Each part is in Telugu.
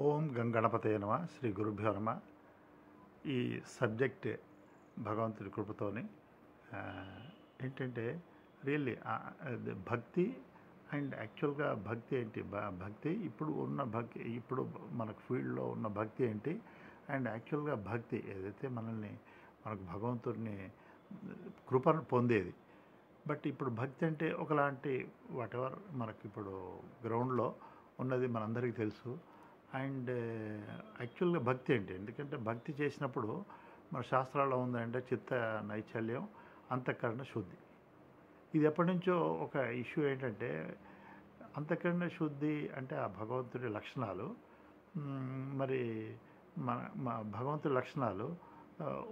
ఓం గంగణపతయ నమ శ్రీ గురుభ్యో నమ. ఈ సబ్జెక్ట్ భగవంతుడి కృపతోని ఏంటంటే రియల్లీ భక్తి అండ్ యాక్చువల్గా భక్తి ఏంటి, భక్తి ఇప్పుడు మనకు ఫీల్డ్లో ఉన్న భక్తి ఏంటి అండ్ యాక్చువల్గా భక్తి ఏదైతే మనకు భగవంతుడిని కృపను పొందేది. బట్ ఇప్పుడు భక్తి అంటే ఒకలాంటి వాటెవర్ మనకి ఇప్పుడు గ్రౌండ్లో ఉన్నది మనందరికీ తెలుసు. అండ్ యాక్చువల్గా భక్తి ఏంటి, ఎందుకంటే భక్తి చేసినప్పుడు మన శాస్త్రాల్లో ఉందంటే చిత్త నైచల్యం, అంతఃకరణ శుద్ధి. ఇది ఎప్పటి నుంచో ఒక ఇష్యూ ఏంటంటే అంతఃకరణ శుద్ధి అంటే ఆ భగవంతుడి లక్షణాలు, మరి మన భగవంతుడి లక్షణాలు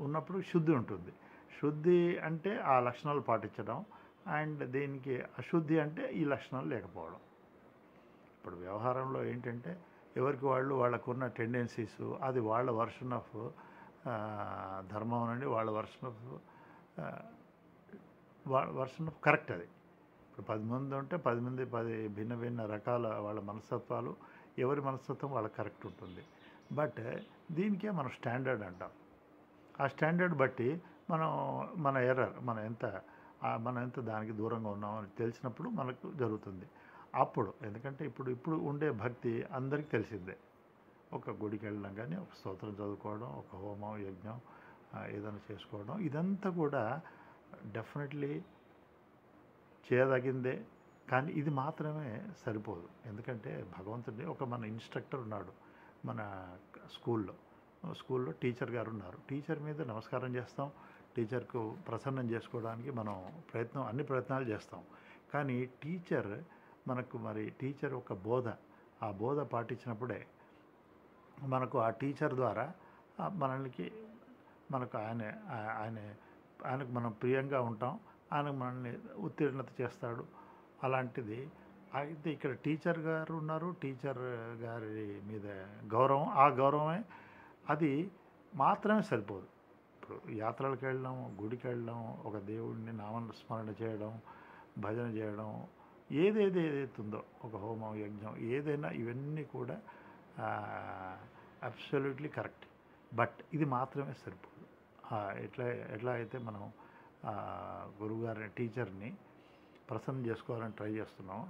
ఉన్నప్పుడు శుద్ధి ఉంటుంది. శుద్ధి అంటే ఆ లక్షణాలు పాటించడం, అండ్ దీనికి అశుద్ధి అంటే ఈ లక్షణాలు లేకపోవడం. ఇప్పుడు వ్యవహారంలో ఏంటంటే ఎవరికి వాళ్ళకున్న టెండెన్సీస్, అది వాళ్ళ వర్షన్ ఆఫ్ ధర్మం అనండి, వాళ్ళ వర్షన్ ఆఫ్ కరెక్ట్. అది ఇప్పుడు 10 మంది ఉంటే 10 మంది 10 భిన్న భిన్న రకాల వాళ్ళ మనస్తత్వాలు, ఎవరి మనస్తత్వం వాళ్ళకి కరెక్ట్ ఉంటుంది. బట్ దీనికే మనం స్టాండర్డ్ అంటాం. ఆ స్టాండర్డ్ బట్టి మన ఎర్రర్ మనం ఎంత దానికి దూరంగా ఉన్నామని తెలిసినప్పుడు మనకు జరుగుతుంది. అప్పుడు ఎందుకంటే ఇప్పుడు ఉండే భక్తి అందరికీ తెలిసిందే. ఒక గుడికి వెళ్ళడం కానీ, ఒక స్తోత్రం చదువుకోవడం, ఒక హోమం యజ్ఞం ఏదైనా చేసుకోవడం, ఇదంతా కూడా డెఫినెట్లీ చేయదగిందే. కానీ ఇది మాత్రమే సరిపోదు. ఎందుకంటే భగవంతుడి మన ఇన్స్ట్రక్టర్ ఉన్నాడు, మన స్కూల్లో టీచర్ గారు ఉన్నారు. టీచర్ మీద నమస్కారం చేస్తాం, టీచర్కు ప్రసన్నం చేసుకోవడానికి మనం అన్ని ప్రయత్నాలు చేస్తాం. కానీ టీచర్ ఒక ఆ బోధ పాటించినప్పుడే మనకు ఆ టీచర్ ద్వారా మనకు ఆయనకు మనం ప్రియంగా ఉంటాం, ఆయనకు మనల్ని ఉత్తీర్ణత చేస్తాడు. అలాంటిది అయితే ఇక్కడ టీచర్ గారు ఉన్నారు, టీచర్ గారి మీద గౌరవం, ఆ గౌరవమే అది మాత్రమే సరిపోదు. ఇప్పుడు యాత్రలకు వెళ్ళడం, గుడికి వెళ్ళడం, ఒక దేవుడిని నామస్మరణ చేయడం, భజన చేయడం, ఏదైతుందో ఒక హోమం యజ్ఞం ఏదైనా, ఇవన్నీ కూడా అబ్సల్యూట్లీ కరెక్ట్. బట్ ఇది మాత్రమే సరిపోదు. ఎట్లా అయితే మనం గురువుగారిని టీచర్ని ప్రసన్నం చేసుకోవాలని ట్రై చేస్తున్నాం,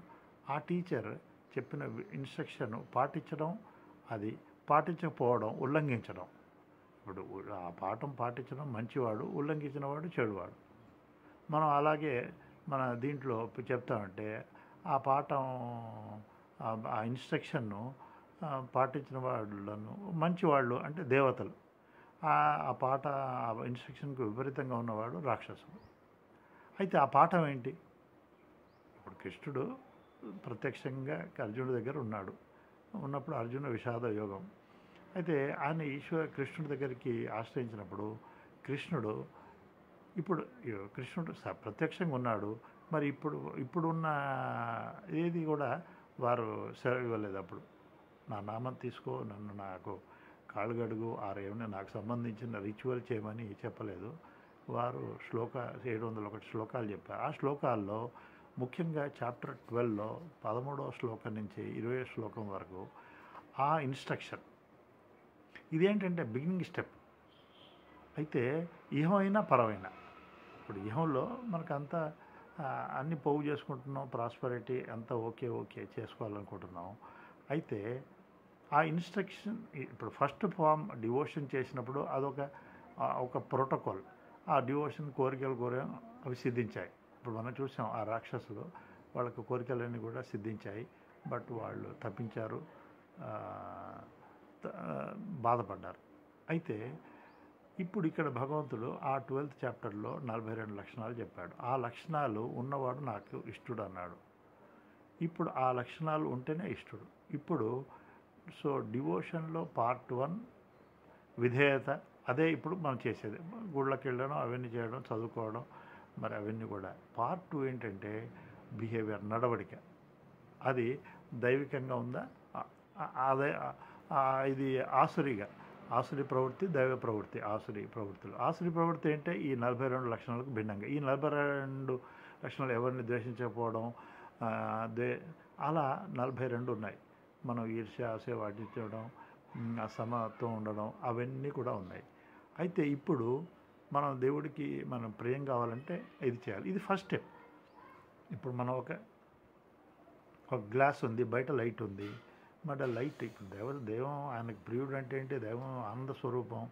ఆ టీచర్ చెప్పిన ఇన్స్ట్రక్షన్ పాటించడం, అది పాటించకపోవడం, ఉల్లంఘించడం. ఇప్పుడు ఆ పాఠం పాటించడం మంచివాడు, ఉల్లంఘించిన వాడు చెడువాడు. మనం అలాగే మన దీంట్లో చెప్తామంటే ఆ పాఠం ఆ ఇన్స్ట్రక్షన్ను పాటించిన వాళ్ళను మంచివాళ్ళు అంటే దేవతలు, ఆ ఇన్స్ట్రక్షన్కు విపరీతంగా ఉన్నవాడు రాక్షసుడు. అయితే ఆ పాఠం ఏంటి? ఇప్పుడు కృష్ణుడు ప్రత్యక్షంగా అర్జునుడి దగ్గర ఉన్నప్పుడు అర్జున విషాద యోగం. అయితే ఆయన కృష్ణుడి దగ్గరికి ఆశ్రయించినప్పుడు కృష్ణుడు ప్రత్యక్షంగా ఉన్నాడు. మరి ఇప్పుడున్న ఏది కూడా వారు సెలవు ఇవ్వలేదు. అప్పుడు నా నామం తీసుకో, నాకు కాళ్ళు గడుగు, ఏమైనా నాకు సంబంధించిన రిచువల్ చేయమని చెప్పలేదు. వారు 701 శ్లోకాలు చెప్పారు. ఆ శ్లోకాల్లో ముఖ్యంగా చాప్టర్ 12లో 13వ శ్లోకం నుంచి 20వ శ్లోకం వరకు ఆ ఇన్స్ట్రక్షన్ ఇదేంటంటే బిగినింగ్ స్టెప్. అయితే ఇహమైనా పరమైనా, ఇప్పుడు ఇహంలో మనకంతా అన్ని పోగు చేసుకుంటున్నాం, ప్రాస్పరిటీ అంతా ఓకే చేసుకోవాలనుకుంటున్నాం. అయితే ఆ ఇన్స్ట్రక్షన్ ఇప్పుడు ఫస్ట్ ఫామ్ డివోషన్ చేసినప్పుడు అదొక ప్రోటోకాల్. ఆ డివోషన్ కోరికలు అవి సిద్ధించాయి. ఇప్పుడు మనం చూసాం ఆ రాక్షసులు వాళ్ళకు కోరికలన్నీ కూడా సిద్ధించాయి. బట్ వాళ్ళు తప్పించారు, బాధపడ్డారు. అయితే ఇప్పుడు ఇక్కడ భగవంతుడు ఆ 12th చాప్టర్లో 42 లక్షణాలు చెప్పాడు. ఆ లక్షణాలు ఉన్నవాడు నాకు ఇష్టడు అన్నాడు. ఇప్పుడు ఆ లక్షణాలు ఉంటేనే ఇష్టడు. ఇప్పుడు డివోషన్లో పార్ట్ 1 విధేయత, అదే ఇప్పుడు మనం చేసేది. గుళ్ళకి వెళ్ళడం, అవన్నీ చేయడం, చదువుకోవడం, మరి అవన్నీ కూడా. పార్ట్ 2 ఏంటంటే బిహేవియర్, నడవడిక. అది దైవికంగా ఉందా, అదే ఇది ఆసురి ప్రవృత్తి, దైవ ప్రవృత్తి. ఆసురి ప్రవృత్తి అంటే ఈ 42 లక్షణాలకు భిన్నంగా. ఈ 42 లక్షణాలు ఎవరిని ద్వేషించకపోవడం, అలా 42 ఉన్నాయి. మనం ఈర్ష్య, ఆశ వాటించడం, సమత్వం ఉండడం అవన్నీ కూడా ఉన్నాయి. అయితే ఇప్పుడు మనం దేవుడికి మనం ప్రియం కావాలంటే ఇది చేయాలి. ఇది ఫస్ట్ స్టెప్. ఇప్పుడు మనం ఒక గ్లాస్ ఉంది, బయట లైట్ ఉంది. మరి ఆ లైట్ ఇప్పుడు దైవం ఆయనకు ప్రియుడు అంటే ఏంటి? దైవం ఆనంద స్వరూపం,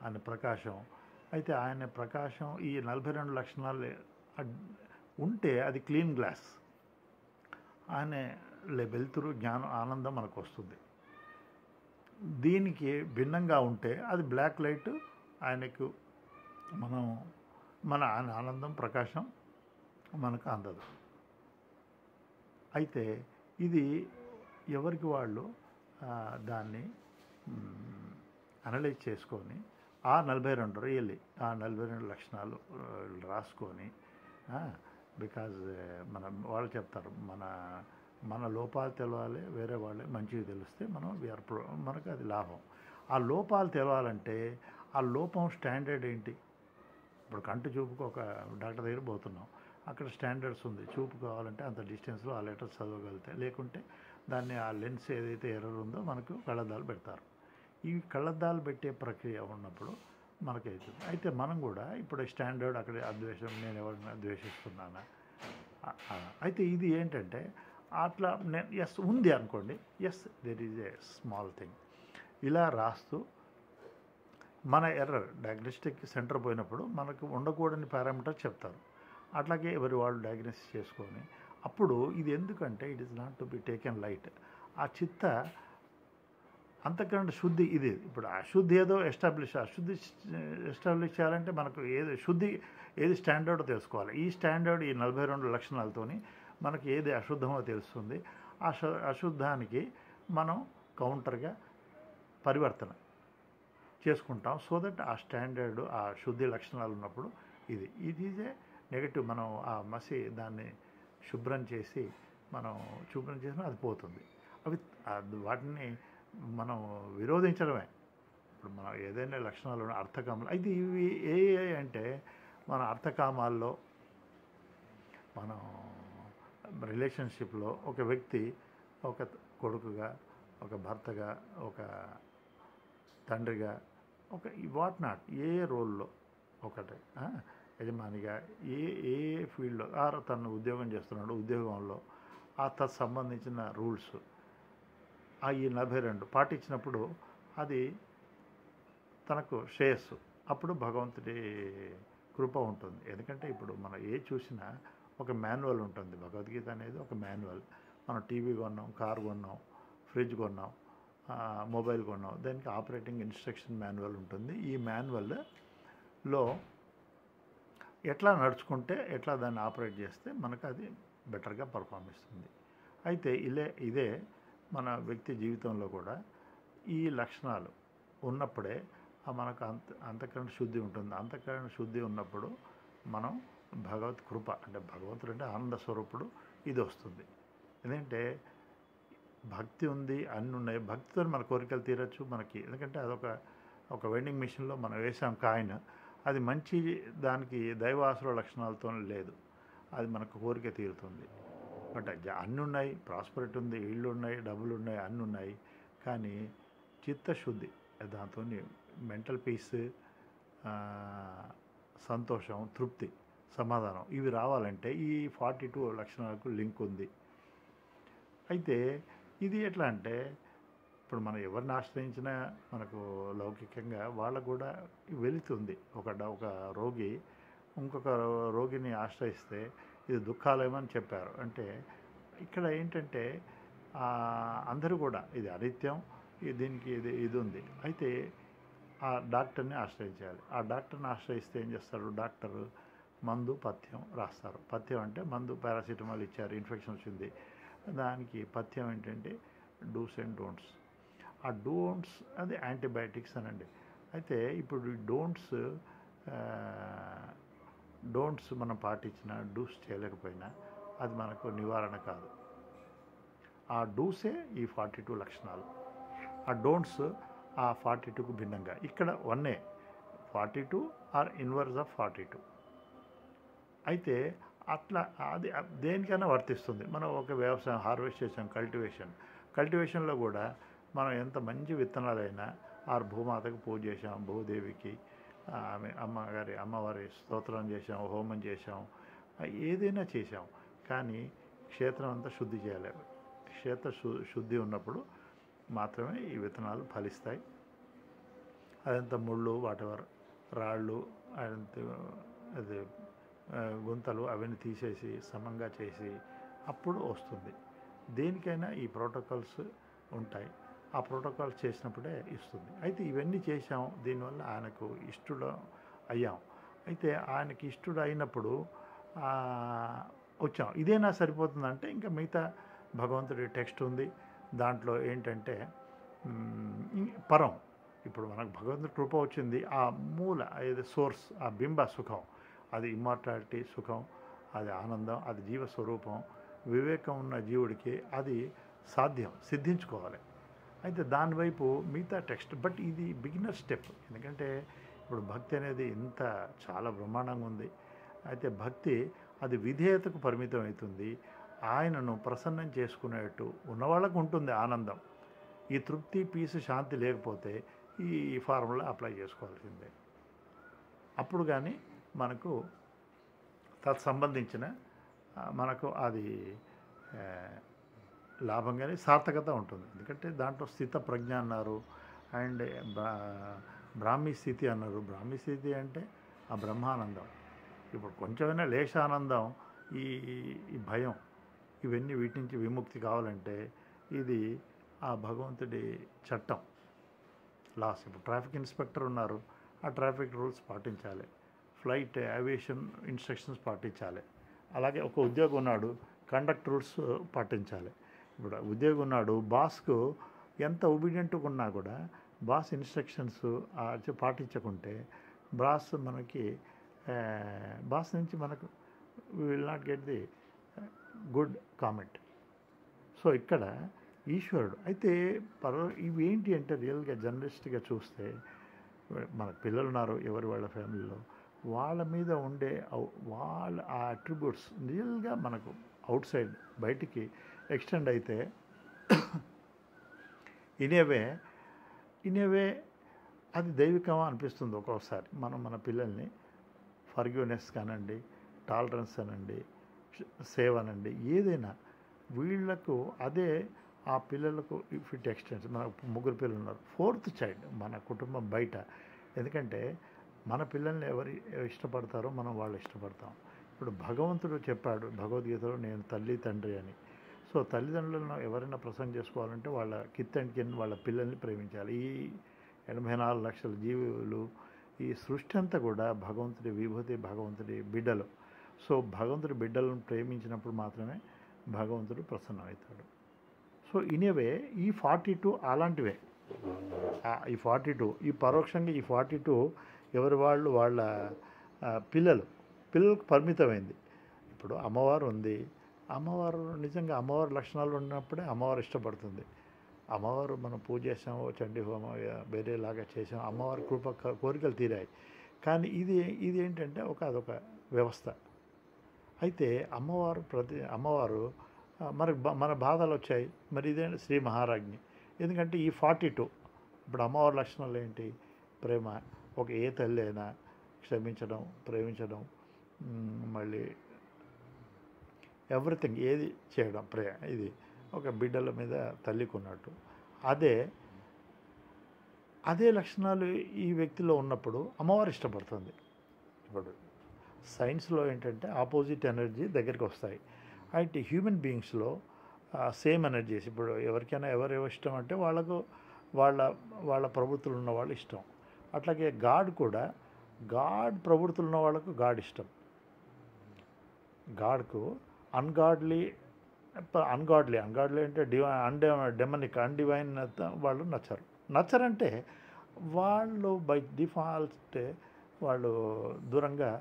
ఆయన ప్రకాశం. అయితే ఆయన ప్రకాశం ఈ 42 లక్షణాలు ఉంటే అది క్లీన్ గ్లాస్. ఆయన వెలుతురు, జ్ఞానం, ఆనందం మనకు వస్తుంది. దీనికి భిన్నంగా ఉంటే అది బ్లాక్ లైట్, ఆయనకు ఆయన ఆనందం, ప్రకాశం మనకు అందదు. అయితే ఇది ఎవరికి వాళ్ళు దాన్ని అనలైజ్ చేసుకొని ఆ 42 లక్షణాలు రాసుకొని, బికాజ్ వాళ్ళు చెప్తారు మన లోపాలు తెలవాలి, వేరే వాళ్ళే మంచివి తెలిస్తే మనకు అది లాభం. ఆ లోపాలు తెలవాలంటే ఆ లోపం స్టాండర్డ్ ఏంటి? ఇప్పుడు కంటి చూపుకు ఒక డాక్టర్ దగ్గర పోతున్నాం, అక్కడ స్టాండర్డ్స్ ఉంది. చూపు కావాలంటే అంత డిస్టెన్స్లో ఆ లెటర్స్ చదవగలిగితే, లేకుంటే దాన్ని ఆ లెన్స్ ఏదైతే ఎర్రర్ ఉందో మనకు కళ్ళద్దాలు పెడతారు. ఈ కళ్ళద్దాలు పెట్టే ప్రక్రియ ఉన్నప్పుడు మనకైతుంది. అయితే మనం కూడా ఇప్పుడు స్టాండర్డ్ అక్కడ అద్వేషం, నేను ఎవరైనా ద్వేషిస్తున్నానా? అయితే ఇది ఏంటంటే అట్లా ఎస్ ఉంది అనుకోండి, yes there is a small thing ఇలా రాస్తూ మన ఎర్రర్ డయాగ్నోస్టిక్ సెంటర్ పోయినప్పుడు మనకు ఉండకూడని పారామీటర్ చెప్తారు. అట్లాగే ఎవరి వాళ్ళు డయాగ్నోసిస్ చేసుకొని అప్పుడు ఇది ఎందుకంటే it is not to be taken light. ఆ చిత్త అంతకన్నా శుద్ధి ఇది. ఇప్పుడు అశుద్ధి ఏదో ఎస్టాబ్లిష్ చేయాలంటే మనకు ఏది స్టాండర్డ్ తెలుసుకోవాలి. ఈ స్టాండర్డ్ ఈ 42 లక్షణాలతోని మనకి ఏది అశుద్ధమో తెలుస్తుంది. అశుద్ధానికి మనం కౌంటర్గా పరివర్తన చేసుకుంటాం. సో దట్ ఆ స్టాండర్డ్, ఆ శుద్ధి లక్షణాలు ఉన్నప్పుడు ఇది ఈజ్ ఏ నెగటివ్. మనం ఆ మసి దాన్ని శుభ్రం చేసినా అది పోతుంది. వాటిని మనం విరోధించడమే. ఇప్పుడు మనం ఏదైనా లక్షణాలు అర్థకామాలు అయితే ఇవి ఏ అంటే మన అర్థకామాల్లో మనం రిలేషన్షిప్లో ఒక వ్యక్తి ఒక కొడుకుగా, ఒక భర్తగా, ఒక తండ్రిగా, ఒక వాట్ నాట్ ఏ రోల్లో ఒకటి యజమానిగా ఏ ఫీల్డ్లో తను ఉద్యోగం చేస్తున్నాడు, ఉద్యోగంలో సంబంధించిన రూల్స్ ఈ 42 పాటించినప్పుడు అది తనకు శ్రేయస్సు. అప్పుడు భగవంతుడి కృప ఉంటుంది. ఎందుకంటే ఇప్పుడు మనం చూసినా ఒక మాన్యువల్ ఉంటుంది. భగవద్గీత అనేది ఒక మాన్యువల్. మనం టీవీ కొన్నాం, కారు కొన్నాం, ఫ్రిడ్జ్ కొన్నాం, మొబైల్ కొన్నాం, దానికి ఆపరేటింగ్ ఇన్స్ట్రక్షన్ మాన్యువల్ ఉంటుంది. ఈ మాన్యువల్లో ఎట్లా నడుచుకుంటే, ఎట్లా దాన్ని ఆపరేట్ చేస్తే మనకు అది బెటర్గా పర్ఫామ్ ఇస్తుంది. అయితే ఇదే మన వ్యక్తి జీవితంలో కూడా ఈ లక్షణాలు ఉన్నప్పుడే మనకు అంతఃకరణ శుద్ధి ఉంటుంది. అంతఃకరణ శుద్ధి ఉన్నప్పుడు మనం భగవత్ కృప అంటే భగవంతుడు అంటే ఆనంద స్వరూపుడు ఇది వస్తుంది. ఎందుకంటే భక్తి ఉంది, అన్నీ ఉన్నాయి. భక్తితో మన కోరికలు తీరచ్చు మనకి. ఎందుకంటే ఒక వెండింగ్ మిషన్లో మనం వేసాం కాయిన్, అది మంచి దానికి దైవాసుర లక్షణాలతో లేదు, అది మనకు కోరిక తీరుతుంది. బట్ అన్నీ ఉన్నాయి, ప్రాస్పరిటీ ఉంది, ఇళ్ళు ఉన్నాయి, డబ్బులు ఉన్నాయి, అన్నీ ఉన్నాయి. కానీ చిత్తశుద్ధి, దాంతో మెంటల్ పీస్, సంతోషం, తృప్తి, సమాధానం ఇవి రావాలంటే ఈ 42 లక్షణాలకు లింక్ ఉంది. అయితే ఇది ఎట్లా అంటే ఇప్పుడు మనం ఎవరిని ఆశ్రయించినా మనకు లౌకికంగా వాళ్ళకు కూడా వెళుతుంది. ఒక రోగి ఇంకొక రోగిని ఆశ్రయిస్తే ఇది దుఃఖాలయమని చెప్పారు. అంటే ఇక్కడ ఏంటంటే అందరూ కూడా ఇది అనిత్యం, దీనికి ఇది ఉంది. అయితే ఆ డాక్టర్ని ఆశ్రయించాలి. ఆ డాక్టర్ని ఆశ్రయిస్తే ఏం చేస్తారు? డాక్టరు మందు పథ్యం రాస్తారు. పథ్యం అంటే మందు, పారాసిటమాల్ ఇచ్చారు, ఇన్ఫెక్షన్ వచ్చింది, దానికి పథ్యం ఏంటంటే డూస్ అండ్ డోంట్స్. ఆ డోంట్స్ అది యాంటీబయాటిక్స్ అనండి. అయితే ఇప్పుడు డోంట్స్ మనం పాటించిన, డూస్ చేయలేకపోయినా అది మనకు నివారణ కాదు. ఆ డూసే ఈ 42 లక్షణాలు. ఆ డోంట్స్ ఆ 42కు భిన్నంగా. ఇక్కడ 1 42 ఆర్ ఇన్వర్స్ ఆఫ్ 42. అయితే అట్లా అది దేనికైనా వర్తిస్తుంది. మనం ఒక వ్యవసాయం హార్వెస్ట్ చేసాం, కల్టివేషన్లో కూడా మనం ఎంత మంచి విత్తనాలైనా ఆ భూమాతకు పూజ చేసాం, భూదేవికి ఆమె అమ్మవారి స్తోత్రం చేసాం, హోమం చేసాం, ఏదైనా చేసాం, కానీ క్షేత్రం అంతా శుద్ధి చేయాలి. క్షేత్ర శుద్ధి ఉన్నప్పుడు మాత్రమే ఈ విత్తనాలు ఫలిస్తాయి. అదంతా ముళ్ళు, వాటెవర్ రాళ్ళు, అది గుంతలు అవన్నీ తీసేసి సమంగా చేసి అప్పుడు వస్తుంది. దేనికైనా ఈ ప్రోటోకాల్స్ ఉంటాయి. ఆ ప్రోటోకాల్స్ చేసినప్పుడే ఇస్తుంది. అయితే ఇవన్నీ చేసాం, దీనివల్ల ఆయనకు ఇష్టడు అయ్యాం. అయితే ఆయనకి ఇష్టడు అయినప్పుడు వచ్చాం. ఇదేనా సరిపోతుందంటే ఇంకా మిగతా భగవంతుడి టెక్స్ట్ ఉంది. దాంట్లో ఏంటంటే పరం, ఇప్పుడు మనకు భగవంతుడి కృప వచ్చింది, ఆ మూల ఏది సోర్స్, ఆ బింబ సుఖం, అది ఇమ్మార్టాలిటీ సుఖం, అది ఆనందం, అది జీవస్వరూపం. వివేకం ఉన్న జీవుడికి అది సాధ్యం, సిద్ధించుకోవాలి. అయితే దానివైపు మిగతా టెక్స్ట్, బట్ ఇది బిగినర్ స్టెప్. ఎందుకంటే ఇప్పుడు భక్తి అనేది ఇంత చాలా బ్రహ్మాండంగా ఉంది. అయితే భక్తి అది విధేయతకు పరిమితం అవుతుంది. ఆయనను ప్రసన్నం చేసుకునేట్టు ఉన్నవాళ్ళకు ఉంటుంది ఆనందం. ఈ తృప్తి, పీసు, శాంతి లేకపోతే ఈ ఫార్ములా అప్లై చేసుకోవాల్సిందే. అప్పుడు కానీ మనకు తత్సంబంధించిన మనకు అది లాభం కానీ సార్థకత ఉంటుంది. ఎందుకంటే దాంట్లో స్థిత ప్రజ్ఞ అన్నారు, అండ్ బ్రాహ్మీ స్థితి అన్నారు. బ్రాహ్మీ స్థితి అంటే ఆ బ్రహ్మానందం. ఇప్పుడు కొంచెమైనా లేశానందం, ఈ భయం, ఇవన్నీ వీటి నుంచి విముక్తి కావాలంటే ఇది ఆ భగవంతుడి చట్టం, లాస్. ఇప్పుడు ట్రాఫిక్ ఇన్స్పెక్టర్ ఉన్నారు, ఆ ట్రాఫిక్ రూల్స్ పాటించాలి. ఫ్లైట్ ఏవియేషన్ ఇన్స్ట్రక్షన్స్ పాటించాలి. అలాగే ఒక ఉద్యోగి ఉన్నాడు, కండక్ట్ రూల్స్ పాటించాలి. ఇప్పుడు ఉద్యోగి ఉన్నాడు, బాస్కు ఎంత ఒబీడియంట్గా ఉన్నా కూడా బాస్ ఇన్స్ట్రక్షన్స్ పాటించకుంటే బాస్ నుంచి మనకు will not get the good comment. So ఇక్కడ ఈశ్వరుడు అయితే ఇవి ఏంటి అంటే రియల్గా జర్నలిస్ట్గా చూస్తే మన పిల్లలు ఉన్నారు, ఎవరి వాళ్ళ ఫ్యామిలీలో, వాళ్ళ మీద ఉండే వాళ్ళ ఆ అట్రిబ్యూట్స్ రియల్గా మనకు అవుట్ సైడ్ బయటికి ఎక్స్టెండ్ అయితే ఇనేవే అది దైవికమా అనిపిస్తుంది ఒక్కొక్కసారి. మనం మన పిల్లల్ని ఫర్గివ్నెస్ కానండి, టాలరెన్స్ అనండి, సేవ్ అనండి, ఏదైనా వీళ్లకు అదే ఆ పిల్లలకు ఇఫ్ ఇట్ ఎక్స్టెండ్స్. మన 3 పిల్లలు ఉన్నారు, 4th చైల్డ్ మన కుటుంబం బయట. ఎందుకంటే మన పిల్లల్ని ఎవరు ఇష్టపడతారో మనం వాళ్ళు ఇష్టపడతాం. ఇప్పుడు భగవంతుడు చెప్పాడు భగవద్గీతలో, నేను తల్లి తండ్రి అని. సో తల్లిదండ్రులను ఎవరైనా ప్రసన్నం చేసుకోవాలంటే వాళ్ళ కిత్ అండ్ కిన్ వాళ్ళ పిల్లల్ని ప్రేమించాలి. ఈ 84 లక్షల జీవులు, ఈ సృష్టి అంతా కూడా భగవంతుడి విభూతి, భగవంతుడి బిడ్డలు. సో భగవంతుడి బిడ్డలను ప్రేమించినప్పుడు మాత్రమే భగవంతుడు ప్రసన్నమవుతాడు. సో ఇనేవే ఈ 42 అలాంటివే. ఈ 42 ఈ పరోక్షంగా ఈ 42 ఎవరి వాళ్ళ పిల్లలకు పరిమితమైంది. ఇప్పుడు అమ్మవారు ఉంది, అమ్మవారు నిజంగా అమ్మవారి లక్షణాలు ఉన్నప్పుడే అమ్మవారు ఇష్టపడుతుంది. అమ్మవారు మనం పూజ చేసాము, చండీ హోమం వేరేలాగా చేసాము, అమ్మవారి కృప కోరికలు తీరాయి. కానీ ఇది ఏంటంటే అదొక వ్యవస్థ. అయితే అమ్మవారు మన బాధలు వచ్చాయి, మరి ఇదేంటి శ్రీ మహారాజ్ఞి. ఎందుకంటే ఈ 42 ఇప్పుడు అమ్మవారి లక్షణాలు ఏంటి? ప్రేమ. ఏ తల్లి అయినా క్షమించడం, ప్రేమించడం, మళ్ళీ ఎవ్రీథింగ్ ఏది చేయడం, ఇది ఒక బిడ్డల మీద తల్లికి ఉన్నట్టు. అదే లక్షణాలు ఈ వ్యక్తిలో ఉన్నప్పుడు అమ్మవారు ఇష్టపడుతుంది. ఇప్పుడు సైన్స్లో ఏంటంటే ఆపోజిట్ ఎనర్జీ దగ్గరికి వస్తాయి. అయితే హ్యూమన్ బీయింగ్స్లో సేమ్ ఎనర్జీస్. ఇప్పుడు ఎవరికైనా ఎవరు ఇష్టం అంటే వాళ్ళకు వాళ్ళ ప్రవృత్తులు ఉన్న వాళ్ళు ఇష్టం. అట్లాగే గాడ్ కూడా ప్రవృత్తులు ఉన్న వాళ్ళకు గాడ్ ఇష్టం. గాడ్కు అన్గాడ్లీ అంటే డెమనిక్ అన్డివైన్ వాళ్ళు నచ్చరంటే వాళ్ళు బై డిఫాల్ట్ వాళ్ళు దూరంగా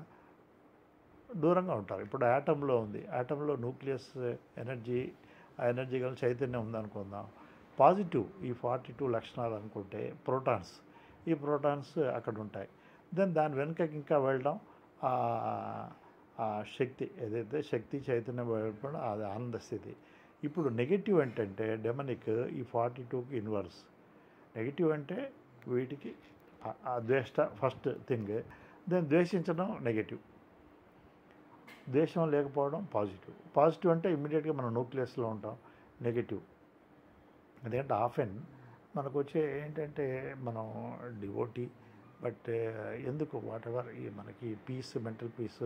ఉంటారు. ఇప్పుడు యాటంలో ఉంది, యాటంలో న్యూక్లియస్ ఎనర్జీ, ఆ ఎనర్జీ గల చైతన్యం ఉందనుకుందాం. పాజిటివ్ ఈ 42 లక్షణాలు అనుకుంటే ఈ ప్రోటాన్స్ అక్కడ ఉంటాయి. దాని వెనుకకి ఇంకా వెళ్ళడం, ఆ శక్తి ఏదైతే శక్తి చైతన్యం వెళ్ళడం, అది ఆనంద స్థితి. ఇప్పుడు నెగటివ్ ఏంటంటే డెమనిక్ ఈ 42కి ఇన్వర్స్. నెగటివ్ అంటే వీటికి ద్వేష్ట ఫస్ట్ థింగ్, దాన్ని ద్వేషించడం నెగటివ్, ద్వేషం లేకపోవడం పాజిటివ్. పాజిటివ్ అంటే ఇమ్మీడియట్గా మనం న్యూక్లియస్లో ఉంటాం. నెగటివ్ ఎందుకంటే ఆఫెన్ మనకు వచ్చే ఏంటంటే మనం డివోటీ, బట్ ఎందుకు వాట్ ఎవర్ ఈ మనకి పీస్, మెంటల్ పీస్,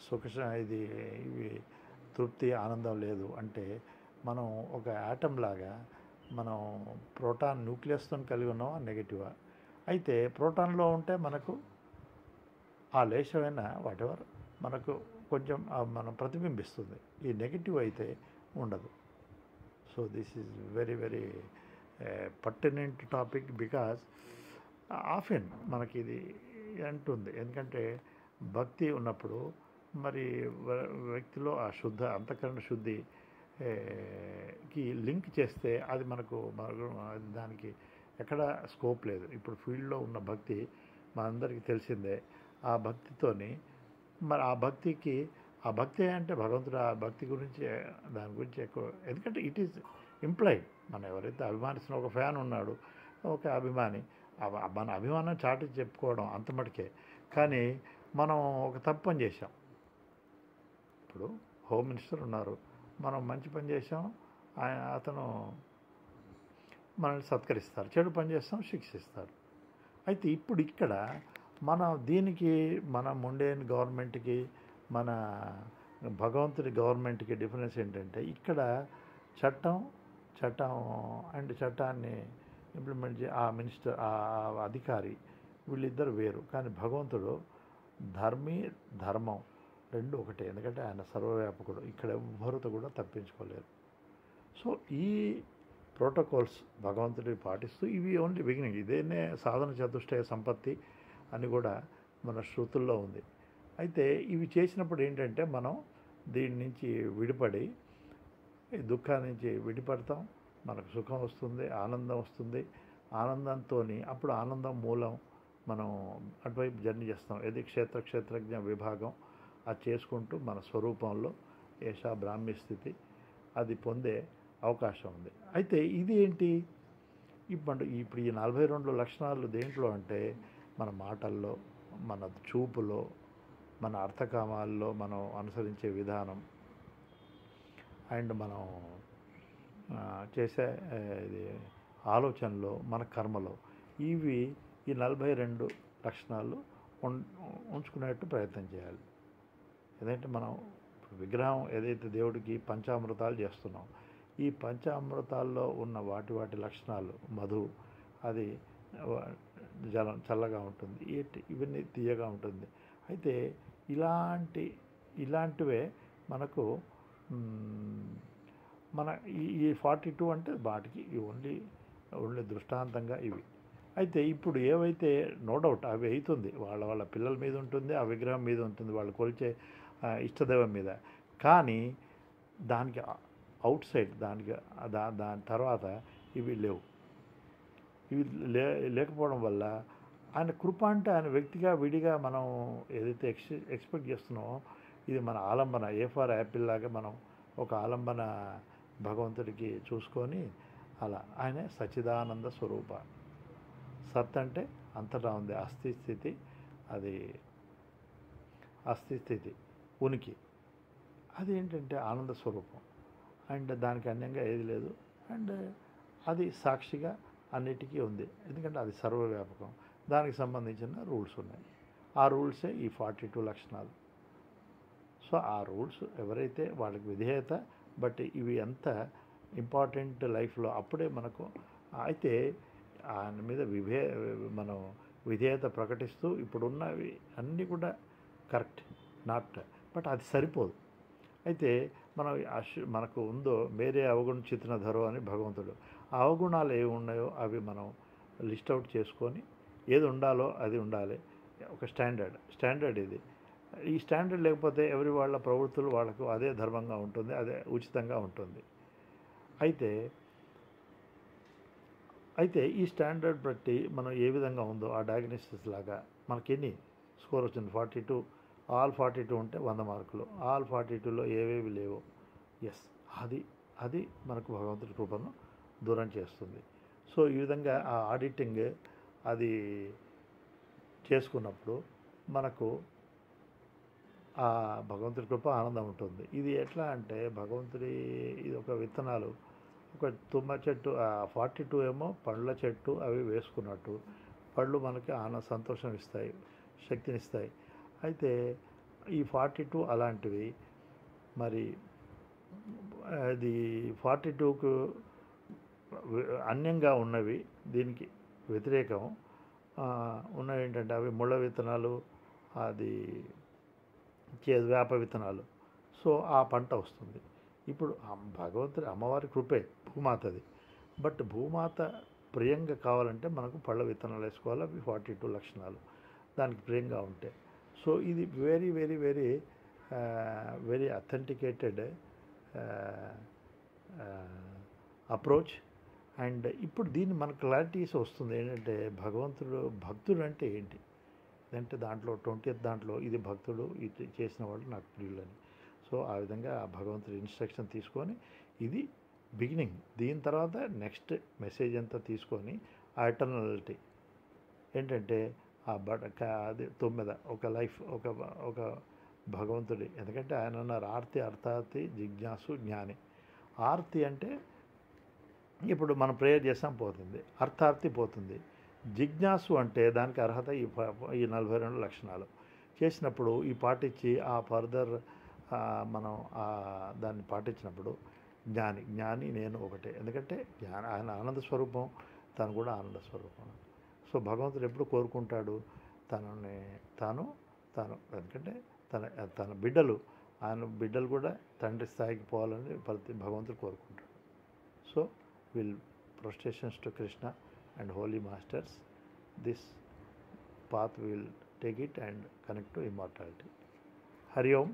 సుఖ ఇది ఇవి తృప్తి, ఆనందం లేదు అంటే మనం ఒక యాటమ్ లాగా మనం ప్రోటాన్ న్యూక్లియస్తో కలిగి ఉన్నాం. నెగటివా అయితే ప్రోటాన్లో ఉంటే మనకు ఆ లేశమైన వాట్ ఎవర్ మనకు కొంచెం మనం ప్రతిబింబిస్తుంది. ఈ నెగటివ్ అయితే ఉండదు. So this is very very pertinent topic because often మనకి ఇది అంటుంది. ఎందుకంటే భక్తి ఉన్నప్పుడు మరి వ్యక్తిలో ఆ శుద్ధ అంతఃకరణ శుద్ధి కి లింక్ చేస్తే అది మనకు దానికి ఎక్కడ స్కోప్ లేదు. ఇప్పుడు ఫీల్డ్లో ఉన్న భక్తి మా అందరికీ తెలిసిందే. ఆ భక్తితోని మరి ఆ భక్తి అంటే భగవంతుడు ఆ భక్తి గురించి దాని గురించి ఎక్కువ, ఎందుకంటే ఇట్ ఈజ్ ఇంప్లైడ్. మనం ఎవరైతే అభిమానిస్తున్న ఒక ఫ్యాన్ ఉన్నాడు, ఒక అభిమాని, మన అభిమానం చాటి చెప్పుకోవడం అంత మటుకే. కానీ మనం ఒక తప్పు పని చేశాం. ఇప్పుడు హోమ్ మినిస్టర్ ఉన్నారు, మనం మంచి పని చేసాం, అతను మనల్ని సత్కరిస్తారు. చెడు పని చేస్తాం, శిక్షిస్తారు. అయితే ఇప్పుడు ఇక్కడ మన దీనికి మన ముండేన్ గవర్నమెంట్కి మన భగవంతుడి గవర్నమెంట్కి డిఫరెన్స్ ఏంటంటే ఇక్కడ చట్టం అండ్ చట్టాన్ని ఇంప్లిమెంట్ ఆ మినిస్టర్, ఆ అధికారి వీళ్ళిద్దరు వేరు. కానీ భగవంతుడు ధర్మం రెండు ఒకటే. ఎందుకంటే ఆయన సర్వవ్యాపకుడు. ఇక్కడ ఎవ్వరితో కూడా తప్పించుకోలేరు. సో ఈ ప్రోటోకాల్స్ భగవంతుడిని పాటిస్తూ ఇవి ఓన్లీ బిగినింగ్. ఇదేనే సాధన చతుష్టయ సంపత్తి అని కూడా మన శృతుల్లో ఉంది. అయితే ఇవి చేసినప్పుడు ఏంటంటే మనం దీని నుంచి విడిపడి దుఃఖాన్ని నుంచి విడిపడతాం, మనకు సుఖం వస్తుంది, ఆనందం వస్తుంది. ఆనందంతో అప్పుడు ఆనందం మూలం మనం అటువైపు జర్నీ చేస్తాం. ఏది క్షేత్రజ్ఞ విభాగం అది చేసుకుంటూ మన స్వరూపంలో ఏషా బ్రాహ్మీ స్థితి అది పొందే అవకాశం ఉంది. అయితే ఇది ఏంటి ఇప్పుడు ఈ 42 లక్షణాలు దేంట్లో అంటే మన మాటల్లో, మన చూపులో, మన అర్థకామాల్లో మనం అనుసరించే విధానం అండ్ మనం చేసే ఇది ఆలోచనలో, మన కర్మలో ఇవి ఈ 42 లక్షణాలు ఉంచుకునేట్టు ప్రయత్నం చేయాలి. ఏదంటే మనం విగ్రహం ఏదైతే దేవుడికి పంచామృతాలు చేస్తున్నాం, ఈ పంచామృతాల్లో ఉన్న వాటి లక్షణాలు, మధు అది జలం చల్లగా ఉంటుంది, ఇవన్నీ తీయగా ఉంటుంది. అయితే ఇలాంటివే మనకు మన ఈ 42 అంటే వాటికి ఓన్లీ దృష్టాంతంగా ఇవి. అయితే ఇప్పుడు ఏవైతే నో డౌట్ అవి అవుతుంది, వాళ్ళ పిల్లల మీద ఉంటుంది, ఆ విగ్రహం మీద ఉంటుంది, వాళ్ళు కొలిచే ఇష్టదైవం మీద. కానీ దానికి అవుట్ సైడ్ దాని తర్వాత ఇవి లేవు. ఇవి లేకపోవడం వల్ల ఆయన కృప అంటే ఆయన వ్యక్తిగా విడిగా మనం ఏదైతే ఎక్స్పెక్ట్ చేస్తున్నామో ఇది మన ఆలంబన, ఏ ఫర్ యాపిల్ లాగా మనం ఒక ఆలంబన భగవంతుడికి చూసుకొని అలా ఆయనే సచ్చిదానంద స్వరూప. సత్ అంటే అంతటా ఉంది, అస్థిస్థితి ఉనికి, అది ఏంటంటే ఆనంద స్వరూపం. అండ్ దానికి అన్యంగా ఏది లేదు. అండ్ అది సాక్షిగా అన్నిటికీ ఉంది, ఎందుకంటే అది సర్వవ్యాపకం. దానికి సంబంధించిన రూల్స్ ఉన్నాయి. ఆ రూల్సే ఈ 42 లక్షణాలు. సో ఆ రూల్స్ ఎవరైతే వాళ్ళకి విధేయత, బట్ ఇవి ఎంత ఇంపార్టెంట్ లైఫ్లో అప్పుడే మనకు. అయితే ఆయన మీద మనం విధేయత ప్రకటిస్తూ ఇప్పుడున్నవి అన్నీ కూడా కరెక్ట్, నాట్, బట్ అది సరిపోదు. అయితే మనకు ఉందో మేరే అవగుణ చిత్న ధరో అని భగవంతుడు, ఆ అవగుణాలు ఏవి ఉన్నాయో అవి మనం లిస్ట్ అవుట్ చేసుకొని ఏది ఉండాలో అది ఉండాలి. ఒక స్టాండర్డ్ ఇది. ఈ స్టాండర్డ్ లేకపోతే ఎవరి వాళ్ళ ప్రవృత్తులు వాళ్ళకు అదే ధర్మంగా ఉంటుంది, అదే ఉచితంగా ఉంటుంది. అయితే ఈ స్టాండర్డ్ బట్టి మనం ఏ విధంగా ఉందో ఆ డయాగ్నోసిస్ లాగా మనకి ఎన్ని స్కోర్ వచ్చింది 42, ఆల్ 42 ఉంటే 100 మార్కులు, ఆల్ 42లో ఏవేవి లేవో ఎస్ అది మనకు భగవంతుడి కృపను దూరం చేస్తుంది. సో ఈ విధంగా ఆ ఆడిటింగ్ అది చేసుకున్నప్పుడు మనకు ఆ భగవంతుడి కృప ఆనందం ఉంటుంది. ఇది ఎట్లా అంటే భగవంతుడి ఇది ఒక విత్తనాలు, ఒక తుమ్మ చెట్టు 42 ఏమో పండ్ల చెట్టు అవి వేసుకున్నట్టు పళ్ళు మనకి సంతోషం ఇస్తాయి, శక్తినిస్తాయి. అయితే ఈ 42 అలాంటివి. మరి అది 42కు అన్యంగా ఉన్నవి, దీనికి వ్యతిరేకం ఉన్నవి ఏంటంటే అవి ముళ్ళ విత్తనాలు, అది వేప విత్తనాలు. సో ఆ పంట వస్తుంది. ఇప్పుడు భగవంతుడి అమ్మవారి కృపే భూమాతది. బట్ భూమాత ప్రియంగా కావాలంటే మనకు పళ్ళ విత్తనాలు వేసుకోవాలి. అవి 42 లక్షణాలు దానికి ప్రియంగా ఉంటాయి. సో ఇది very very very very authenticated approach. And ఇప్పుడు దీన్ని మన క్లారిటీస్ వస్తుంది ఏంటంటే భక్తుడు అంటే ఏంటి అంటే దాంట్లో 20th దాంట్లో ఇది భక్తుడు, ఇది చేసిన వాళ్ళు నాకు ప్రియులని. సో ఆ విధంగా భగవంతుడి ఇన్స్ట్రక్షన్ తీసుకొని ఇది బిగినింగ్. దీని తర్వాత నెక్స్ట్ మెసేజ్ అంతా తీసుకొని ఆ ఎటర్నాలిటీ ఏంటంటే అది 9 ఒక లైఫ్, ఒక భగవంతుడి. ఎందుకంటే ఆయన అన్నారు ఆర్తి అర్థార్థి జిజ్ఞాసు జ్ఞాని. ఆర్తి అంటే ఇప్పుడు మనం ప్రేయర్ చేస్తాం పోతుంది, అర్థార్థి పోతుంది. జిజ్ఞాసు అంటే దానికి అర్హత ఈ 42 లక్షణాలు చేసినప్పుడు ఈ పాటించి ఆ ఫర్దర్ మనం దాన్ని పాటించినప్పుడు జ్ఞాని నేను ఒకటే. ఎందుకంటే ఆయన ఆనంద స్వరూపం, తను కూడా ఆనంద స్వరూపం. సో భగవంతుడు ఎప్పుడు కోరుకుంటాడు తాను ఎందుకంటే తన ఆయన బిడ్డలు కూడా తండ్రి స్థాయికి పోవాలని ప్రతి భగవంతుడు కోరుకుంటాడు. So will prostrations to Krishna and holy masters, this path will take it and connect to immortality. Hari Om.